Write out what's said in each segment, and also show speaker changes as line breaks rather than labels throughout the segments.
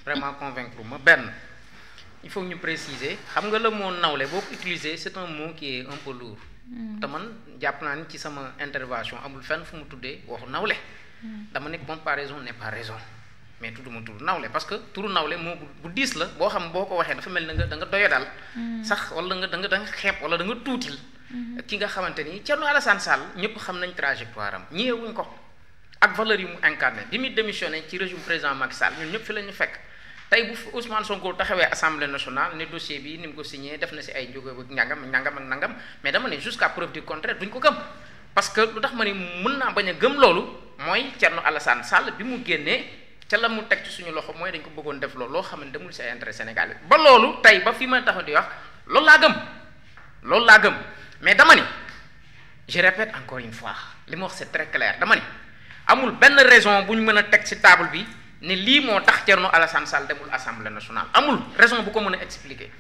vraiment convaincre ma benn il faut ñu préciser xam nga le mot nawle boo ko utiliser c'est un mot qui est un peu lourd te man jàpp naa ni ci sama intervention amul fenn fu mu tuddee waxu nawle dama ne comparaison n'est pas raison mais tudduma turu nawle parce que turu nawle moo bu diis la boo xam boo ko waxee dafa mel na da nga doyo daal sax wala da nga xeeb wala da nga tuutil ki nga xamante ni Thierno Alassane Sall ñëpp xam nañ trajectoire am ñëwuñ ko ak valeur yi mu incarné bi muy démissionné ci régime président Macky Sall ñun ñëpp fi la ñu fekk tey bu Ousmane Sonko taxawee assemblée nationale ne dossier bi ni mu ko signé def na si ay njóge ak nangam mais dama ne jusqu'à preuve du contraire duñ ko gëm parce que lu tax ma ni mën naa bañ a gëm loolu mooy Thierno Alassane Sall bi mu génnee ca la mu teg ci suñu loxo mooy dañ ko bëggoon def loolu loo xam ne demul si ay intérêt sénégalais ba loolu tey ba fi ma taxaw di wax loolu laa gëm mais dama ni je répète encore une fois li ma wax c'est très clair dama ni amul benn raison bu ñu mën a teg ci table bi ne lii moo tax Thierno Alassane Sall demul assemblée nationale amul raison bu ko mën a expliquer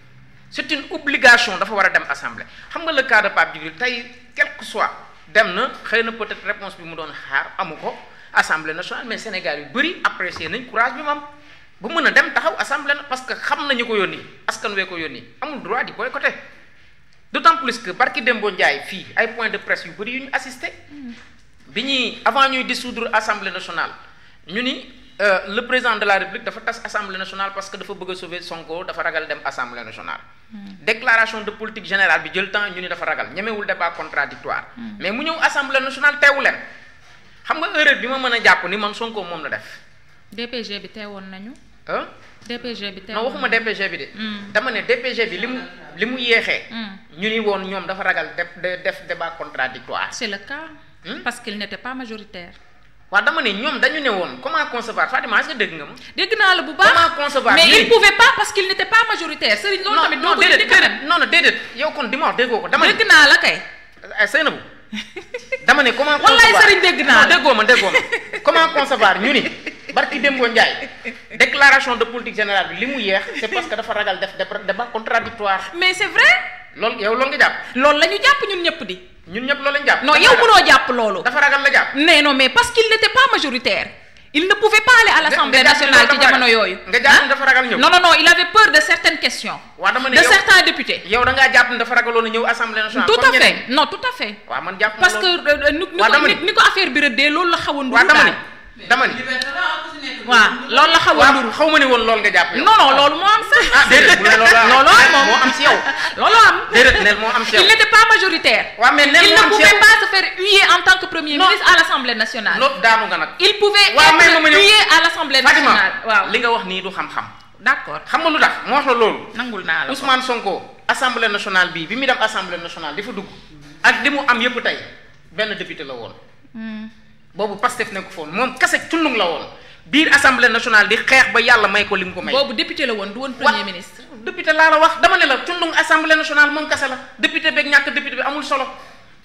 c'est une obligation dafa war a dem assemblée xam nga le cas de Pape Djibril tey quel que soit dem na xëy na peut-être réponse bi mu doon xaar amu ko assemblée nationale mais Sénégal yu bëri apprécier nañ courage bi mu am bu mën a dem taxaw assemblée parce que xam nañu ko yónni askan wee ko yónni amul droit di boycotter d'autant plus que barki Dembo Ndiaye fii ay points de presse yu bëri yu ñu assisté bi ñuy avant ñuy dissoudre assemblée nationale ñu ni le président de la République dafa tas assemblée nationale parce que dafa bëgg a sauver Sonko dafa ragal dem assemblée nationale déclaration de politique générale bi jël temps ñu ni dafa ragal ñemewul débat contradictoire mais mu ñëw assemblée nationale teewu leen xam nga erreur bi ma mën a jàpp ni man Sonko moom la def
DPG bi teewoon nañu DPG bi
non waxuma DPG bi de dama ne DPG bi li mu yéexee ñu ni woon ñoom dafa ragal def débat contradictoire
c'est le cas parce qu'il n'était pas majoritaire
waaw dama ne ñoom dañu ne woon comment concevoir Fatima est-ce que dégg nga ma
dégg naa la bu baax
comment concevoir
mais il pouvait pas parce qu'il n'était pas majoritaire Serigne loolu tamit
non déedéet yow kon dimanche déggoo ko dama ne
dégg naa la kay
Seynabou dama ne comment
wallaay Serigne dégg naa la
déggoo ma comment concevoir ñu ni barki Dembo Ndiaye déclaration de politique générale bi li mu yeex c'est parce que dafa ragal def débat contradictoire
mais c'est vrai
loolu yow loolu nga jàpp
loolu la ñu jàpp ñun ñëpp di
ñun ñëpp loolu lañu jàpp
non yow mënoo jàpp loolu
dafa ragal la jàpp
non mais parce qu'il n'était pas majoritaire il ne pouvait pas aller à l'Assemblée nationale ci jamono yooyu
nga jàpp ne dafa ragal ñëw
non il avait peur de certaines questions
waaw dama ne
de certains députés
yow da ngaa jàpp ne dafa ragaloon a ñëw Assemblée nationale
tout à fait non tout à fait
waaw man jàpp
parce que ni ko affaire bi rëddee loolu la xawoon
waaw dama ni
waaw loolu la xawoon nduru
xaw ma ni woon loolu nga jàpp yow
non loolu moo am sax
déedéet bu ne loolu moo am si yow
loolu am
déedéet nel moo am si yow
il n'était pas majoritaire
waaw mais nel
il ne pouvait pas se faire huer en tant que premier ministre à l'Assemblée nationale
loolu daanu nga nag
il pouvait être hué à l'Assemblée nationale waaw
li nga wax nii du xam-xam
d'accord
xam nga lu tax moo wax la loolu
nangul naa la
Ousmane Sonko Assemblée nationale bi muy dem Assemblée nationale di fa dugg ak li mu am yëpp tey benn député la woon boobu Pastef nekk foon moom kese tullung la woon biir Assemblée nationale di xeex ba yàlla may ko li mu ko may
boobu député la woon du woon premier ministre
député laa la wax dama ne la tullung Assemblée nationale moom kese la député beeg ñàkk député bi amul solo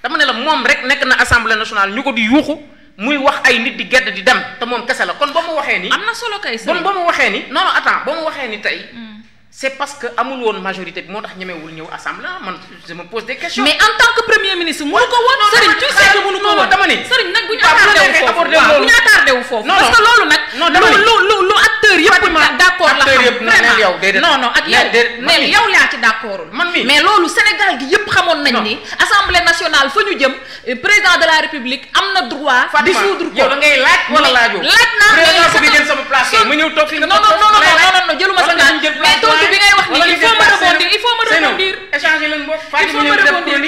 dama ne la moom rek nekk na Assemblée nationale ñu ko di yuuxu muy wax ay nit di gedd di dem te moom kese la kon ba mu waxee ni
am na solo kay
bon ba mu waxee ni non attends ba mu waxee ni tey c'est parce que amul woon majorité bi moo tax ñemewul ñëw assemblée man je me pose des questions.
mais en tant que premier ministre mënu ko woon. Serigne tu sais que mënu ko woon
dama ni
Serigne nag bu ñu attardé wu foofu parce que loolu nag.
non dama ni
lu acteur yëpp d'accord la xam vraiment non ak yow neel yow laa ci d'accordul
man mi
mais loolu Sénégal gi yëpp xamoon nañ ni assemblée nationale fa ñu jëm président de la république am na droit. dissoudre ko
yow da ngay laaj wala laajoo.
laaj naa
président bi jël sama place ma ñëw toog fi
non jëluma sa mais tontu bi ngay wax ni il faut ma rebondir
échanger leen bopp Fatima
il faut ma rebondir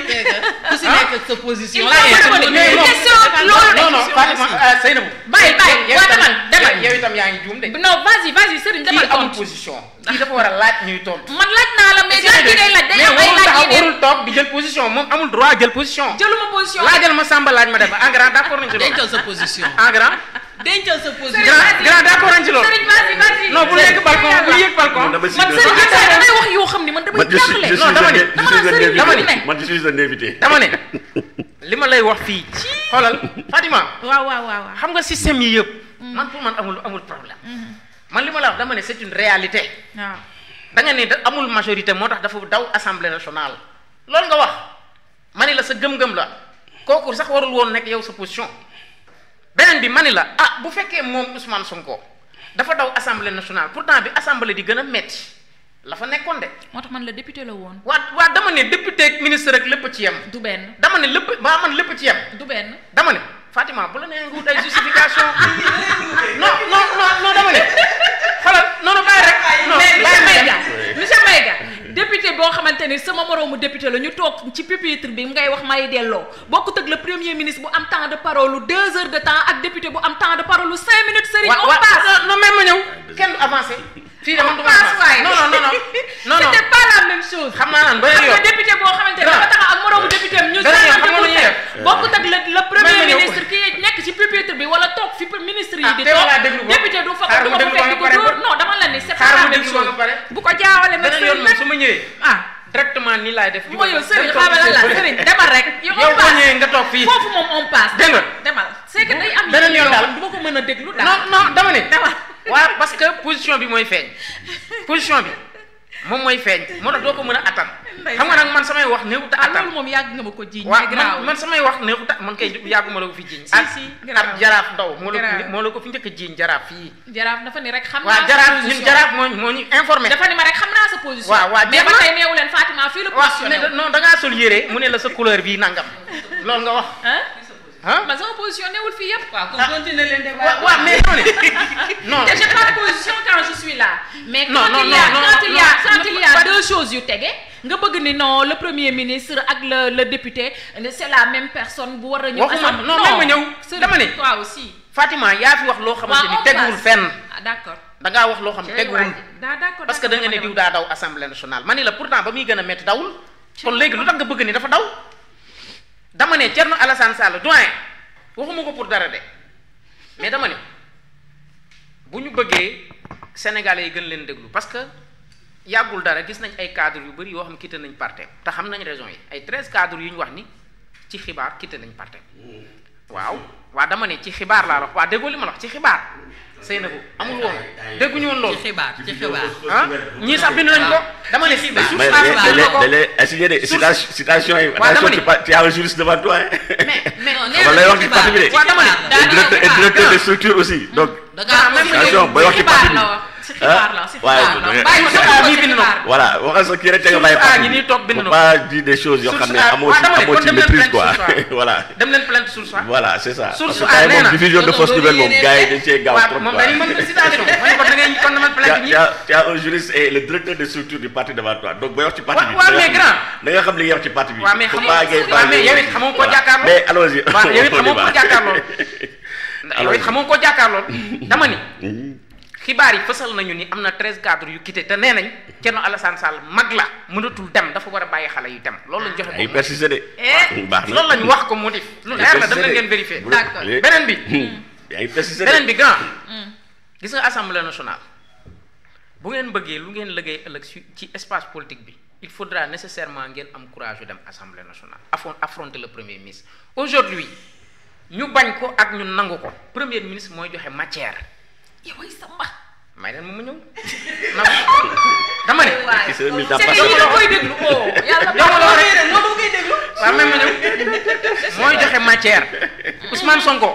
ku si nekk sa position
non Fatima Seynabou
bàyyi waa demal
yow itam yaa ngi juum de
non vas-y Serigne demal
kii amul position kii dafa war a laaj ñuy tontu
man laaj naa la mais laaj bi ngay laaj day am ay laaj yi
warul toog di jël position moom amul droit jël position
jëluma position
laajal ma Samba laaj ma def en grand d'accord nañ ci loolu
dencal sa position
en grand
dencal sa position
grand d'accord nañ ci loolu
Serigne
non bu yéeg balcon bu yéeg balcon
man Serigne damay wax yoo xam ni man damay jàppale
non dama ni
man je suis un invité
dama ne li ma lay wax fii xoolal Fatima
waaw
xam nga système yi yëpp man pour man amul problème man li ma la wax dama ne c'est une réalité
waaw
da nga ne amul majorité moo tax dafa daw assemblée nationale loolu nga wax ma ni la sa gëm-gëm la kooku sax warul woon nekk yow sa position beneen bi ma ni la bu fekkee moom Ousmane Sonko dafa daw assemblée nationale pourtant bi assemblée di gën a metti la fa nekkoon de.
moo tax man la député la woon.
waa dama ne député ak ministre rek lépp ci yem.
du benn.
dama ne lépp ba man lépp ci yem.
du benn.
dama ne Fatima bu la nee nga wut ay justification non dama ne xoolal noonu bàyyi rek. non
mais monsieur Maïga député boo xamante ni sama moroomu député la ñu toog ci pupitre bi ngay wax may delloo bokkut ak le premier ministre bu am temps de parole 2 heures de temps ak député bu am temps de parole 5 minutes. Serigne on passe
non même ma ñëw kenn du avancé. fii de man du ma avancé non
c'était pas la même chose.
xam naa naan beneen yoon
député boo xamante ne dafa taxaw ak moroomu député am ñu bokkut ak le premier ministre ki nekk ci pupitre bi wala toog fi ministre yi di toog député du fa ko fekk di ko dóor non dama la ni c'est pas la même chose bu ko jaawale nag
beneen yoon moom su ma ñëwee directement nii laay def
mooy yow Serigne xaaral la Serigne demal rek yow
boo ñëwee nga toog fii
foofu moom on passe
dégg nga
demal c'est que day am
beneen yoon daal
du ma ko mën a déglu daal
non dama ne waaw parce que position bi mooy feeñ position bi moom mooy feeñ moo tax doo ko mën a attan xam nga nag man samay wax néewut a attan
loolu moom yàgg nga ma ko jiiñ
waaw man samay wax néewut a man kay yàgguma la ko fi jiiñ ak jaraaf ndaw moo la ko fi njëkk a jiiñ jaraaf fii
jaraaf dafa ni rek xam naa
waaw jaraaf ñun jaraaf moo ñu informé
dafa ni ma rek xam naa sa position
waaw
mais ba tey neewu leen Fatima fii la position
non da ngaa sol yére mu ne la sa couleur bii nangam loolu nga wax
man sama position newul fii yëpp.
waaw kon continuer leen débat.
waaw mais non
j'ai pas de position quand je suis là. mais quand il y a deux choses yu tege nga bëgg ni non le premier ministre ak le député c'est la même personne bu war a ñëw.
waxuma non même ma ñëw dama ne.
toi aussi.
Fatima yaa fi wax loo xamante ni teguwul fenn.
ah d'accord.
da ngaa wax loo xam ne teguwul.
d'accord
parce que da nga ne diw daa daw assemblée nationale ma ni la pourtant ba muy gën a métti dawul. kon léegi lu tax nga bëgg ni dafa daw. dama ne Thierno Alassane Sall doyen waxuma ko pour dara de mais dama ne bu ñu bëggee sénégalais yi gën leen déglu parce que yàggul dara gis nañ ay cadres yu bëri yoo xam quitté nañ parti te xam nañ raison yi ay 13 cadres yu ñu wax ni ci xibaar quitté nañ parti waaw dama ne ci xibaar laa wax waa déggoo li ma la wax ci xibaar Seynabou amul woon dégguñu woon loolu.
ci xibaar
ñii sax bind nañ ko. dama ne xibaar
citation yi. waaw dama ne tu as un juriste devant toi.
mais
lay wax ci parti bi de.
waaw dama ne
directeur de structure aussi donc. citation booy wax ci parti bi. voilà waxal sa kii rek te nga bàyyi parti bi faut pas dire des choses yoo xam ne amoo ci maîtrise quoi voilà.
dem leen plainte source
voilà c'est ça.
source
parce que moom diffusion de fausse nouvelle moom gars yi dañ cee gaaw trop
moom dañuy mën citation ma ne ko da ngay kon dama plainte ñi
tu as un juriste et le directeur de structure du parti devant toi donc booy wax ci parti bi
waaw mais grand
da nga xam li ngay wax ci parti bi
waaw mais yow it xamoo ko jàkkaarloo
mais allons-y
waaw yow it xamoo ko jàkkaarloo yow it xamoo ko jàkkaarloo dama ni xibaar yi fësal nañu ni am na 13 cadres yu quitté te nee nañ Thierno Alassane Sall mag la mënatul dem dafa war a bàyyi xale yu dem loolu lañ joxe ko
ay persisté de baax na
loolu lañ wax ko motif lu leer la dem leen ngeen vérifier
d'accord
beneen bi
ay persisté
beneen bi grand gis nga assemblée nationale bu ngeen bëggee lu ngeen liggéey ëllëg ci espace politique bi il faudra nécessairement ngeen am courage yu dem assemblée nationale affronter le premier ministre aujourd'hui ñu bañ ko ak ñu nangu ko premier ministre mooy joxe matière
yow ay samba
may leen mu ñëw dama ne
c'est que koy déglu yàlla
moo koy déglu
waaw même ma ñëw mooy joxe matière Ousmane Sonko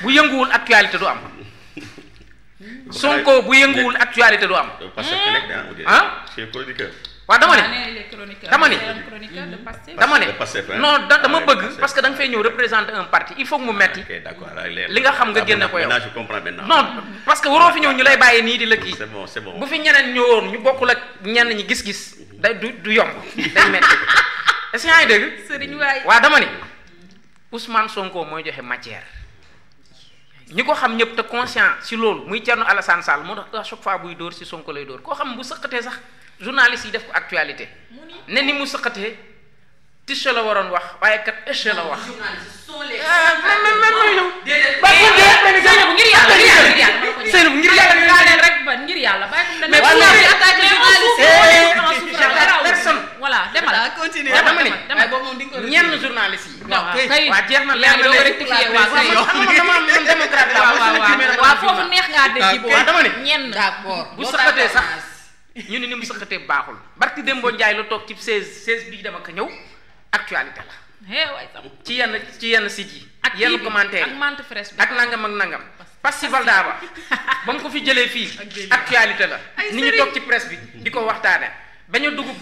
bu yënguwul actualité du am Sonko bu yënguwul actualité du am waaw dama ne non dama bëgg parce que da nga fay ñëw représenter un parti il faut que mu metti li nga xam nga génne ko yow non parce que waroo fi ñëw ñu lay bàyyi nii di la kii bu fi ñeneen ñëwoon ñu bokkul ak ñenn ñi gis-gis day du yomb day metti est-ce que yaa ngi dégg
Serigne waay
waaw dama ne Ousmane Sonko mooy joxe matière ñi ko xam ñëpp te conscient si loolu muy Thierno Alassane Sall moo tax à chaque fois buy dóor si Sonko lay dóor koo xam bu sëqatee sax journaliste yi def ko actualité ne ni mu sëqatee tiche la waroon wax waaye kat éche la wax.
ngir yàlla bàyyi ko
mais personne
voilà demal
continuer
dama ne
ñenn
journaliste yi
kay
waa jeex na
yaa ngi doog a rectifier waa kay
dama am démocrate la
waaw foofu neex ngaa dégg
waaw dama ne
ñenn
d'accord
bu sëqatee sax ñu ne ni mu sëqatee baaxul barki Dembo Ndiaye la toog ci 16 bii dama ko ñëw actualité la ci yenn sites yi ak yenn commentaires yi
ak mante fraîche bi
ak nangam ak nangam Passy Valda ba mu ko fi jëlee fii actualité la nit ñi toog ci presse bi di ko waxtaane bañ a dugub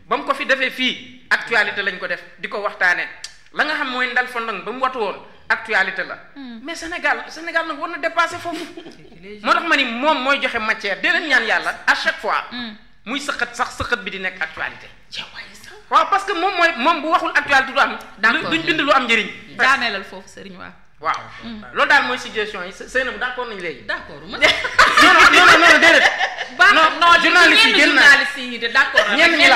ba mu ko fi defee fii actualité lañ ko def di ko waxtaane la nga xam mooy ndal fondang ba mu watu woon actualité la mais Sénégal nag war na dépasser foofu moo tax ma ni moom mooy joxe matière dee leen ñaan yàlla à chaque fois muy sëqat bi di nekk actualité waaw parce que moom bu waxul actualité du am duñ bind lu am njëriñ
daaneelal foofu Serigne
waaw loolu daal mooy situation yi sëy na bu d'accord nañu léegi
d'accord
non déedéet
non
journaliste yi génn
yi de d'accord
ñenn ñi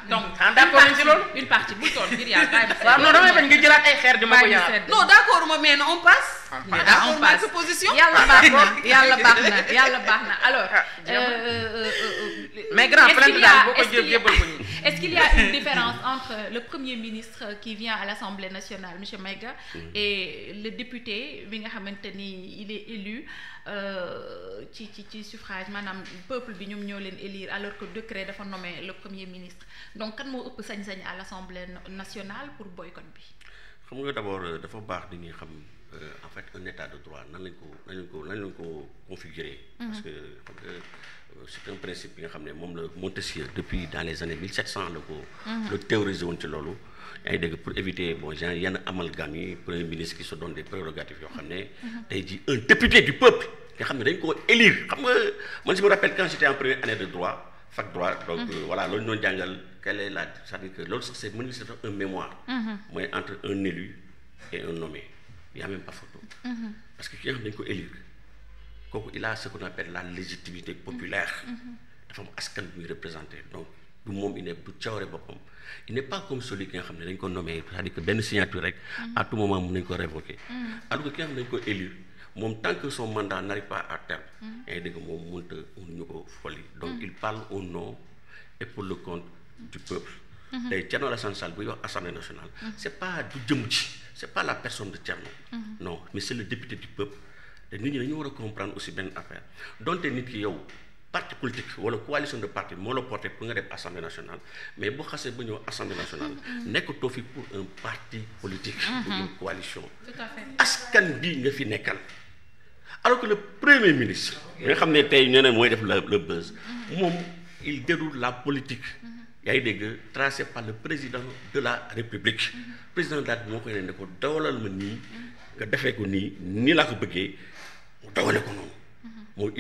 donc
d'accord nañ ci loolu
une partie bul toll ngir yàlla
waaw non damay bañ nga jëlaat ay xeer di ma ko ñaar
non d'accord mais on passe
on passe
position
yàlla baax na alors
mais grand plainte daal boo ko jébbal ko ñi
est-ce qu'il y a une différence entre le premier ministre qui vient à l'Assemblée nationale monsieur Maïga et le député bi nga xamante ni il est élu ci suffrage maanaam peuple bi ñoom ñoo leen élire alors que décret dafa nommer le premier ministre donc kan moo ëpp sañ-sañ à l'Assemblée nationale pour boycott bi
xam nga d'abord dafa baax di ñuy xam en fait un état de droit nan lañ ko configurer parce que xam nga c'est un principe bi nga xam ne moom la Montesquieu depuis dans les années 1700 la ko la théoriser woon ci loolu yaa ngi dégg pour éviter genre yenn amalgame yi premier ministre qui se donne des prérogatives yoo xam ne tey ji un député du peuple nga xam ne dañ ko élire xam nga man je me rappelle quand j'étais en première année de droit fac droit donc voilà loolu ñu doon jàngal quelle est la c'est-à-dire que loolu sax c'est mën c'est un mémoire mooy entre un élu et un nommé il y a même pas photo parce que ki nga xam ne dañ ko élire kooku il a ce qu'on appelle la légitimité populaire dafa am askan bu muy représenté donc du moom il n'est du coowre boppam il n'est pas comme celui ki nga xam ne dañ ko nommé c'est-à-dire que benn signature rek à tout moment mën nañ ko révoquer alors que ki nga xam ne dañ ko élire moom tant que son mandat n'arrive pas à terme yaa ngi dégg moom mënuñu ko folli donc il parle au nom et pour le compte du peuple tey Thierno Alassane Sall buy wax Assemblée nationale c'est pas du jëm ci c'est pas la personne de Thierno non mais c'est le député du peuple te nit ñi dañu war a comprendre aussi benn affaire donte nit ki yow parti politique wala coalition de parti moo la porté pour nga def Assemblée nationale mais boo xasee ba ñëw Assemblée nationale nekkatoo fi pour un parti politique pour une coalition askan bi nga fi nekkal alors que le premier ministre nga xam ne tey ñeneen mooy def le buzz moom il déroule la politique yaa ngi dégg tracé par le président de la République président de la République moo koy ne ko dawalal ma nii nga defee ko nii laa ko bëggee mu dawale ko noonu mooy